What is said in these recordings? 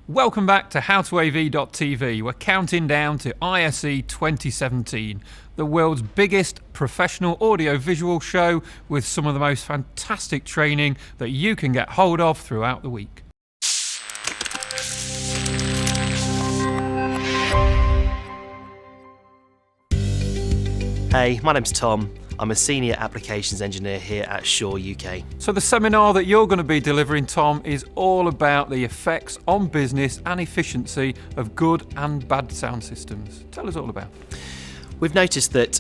Welcome back to HowToAV.tv. We're counting down to ISE 2017, the world's biggest professional audio-visual show with some of the most fantastic training that you can get hold of throughout the week. Hey, my name's Tom. I'm a Senior Applications Engineer here at Shure UK. So the seminar that you're going to be delivering, Tom, is all about the effects on business and efficiency of good and bad sound systems. Tell us all about it. We've noticed that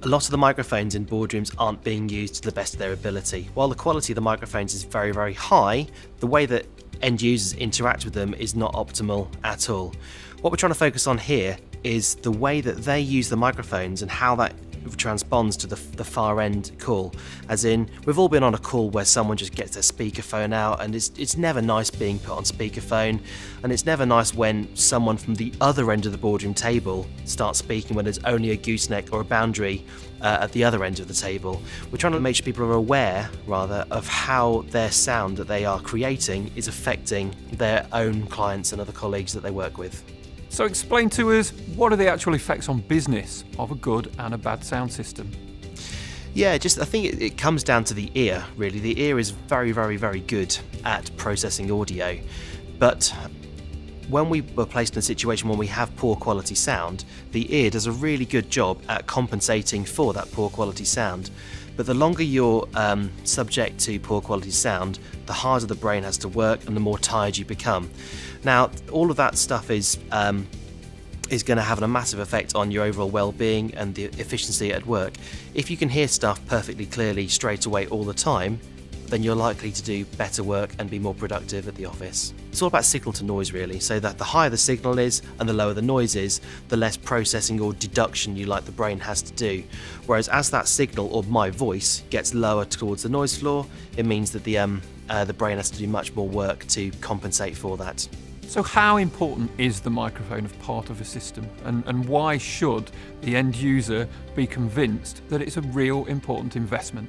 a lot of the microphones in boardrooms aren't being used to the best of their ability. While the quality of the microphones is very, very high, the way that end users interact with them is not optimal at all. What we're trying to focus on here is the way that they use the microphones and how that transponds to the far end call. As in, we've all been on a call where someone just gets their speakerphone out, and it's never nice being put on speakerphone, and it's never nice when someone from the other end of the boardroom table starts speaking when there's only a gooseneck or a boundary at the other end of the table. We're trying to make sure people are aware, rather, of how their sound that they are creating is affecting their own clients and other colleagues that they work with. So explain to us, what are the actual effects on business of a good and a bad sound system? Yeah, I think it comes down to the ear, really. The ear is very, very, very good at processing audio, but when we were placed in a situation when we have poor quality sound, the ear does a really good job at compensating for that poor quality sound. But the longer you're subject to poor quality sound, the harder the brain has to work and the more tired you become. Now, all of that stuff is going to have a massive effect on your overall well-being and the efficiency at work. If you can hear stuff perfectly clearly straight away all the time, then you're likely to do better work and be more productive at the office. It's all about signal to noise, really, so that the higher the signal is and the lower the noise is, the less processing or deduction the brain has to do. Whereas as that signal, or my voice, gets lower towards the noise floor, it means that the brain has to do much more work to compensate for that. So how important is the microphone as part of a system, and why should the end user be convinced that it's a real important investment?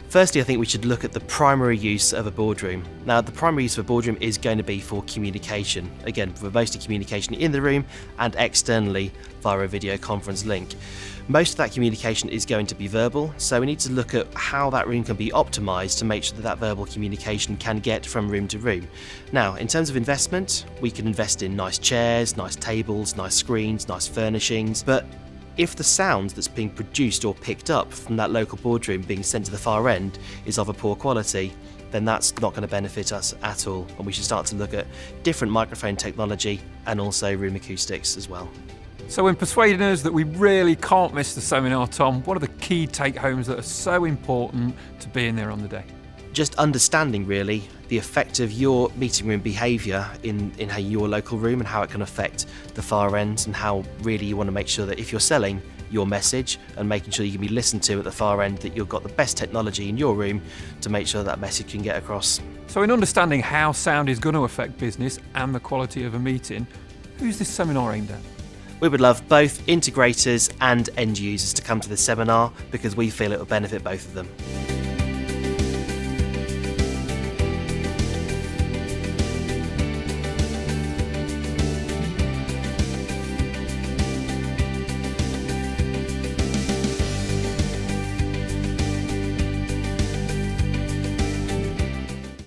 Firstly, I think we should look at the primary use of a boardroom. Now, the primary use of a boardroom is going to be for communication. Again, for mostly communication in the room and externally via a video conference link. Most of that communication is going to be verbal, so we need to look at how that room can be optimized to make sure that that verbal communication can get from room to room. Now, in terms of investment, we can invest in nice chairs, nice tables, nice screens, nice furnishings, but if the sound that's being produced or picked up from that local boardroom being sent to the far end is of a poor quality, then that's not going to benefit us at all, and we should start to look at different microphone technology and also room acoustics as well. So in persuading us that we really can't miss the seminar, Tom, what are the key take-homes that are so important to being there on the day? Just understanding, really, the effect of your meeting room behaviour in your local room and how it can affect the far end, and how really you want to make sure that if you're selling your message and making sure you can be listened to at the far end, that you've got the best technology in your room to make sure that message can get across. So in understanding how sound is going to affect business and the quality of a meeting, who's this seminar aimed at? We would love both integrators and end users to come to the seminar because we feel it will benefit both of them.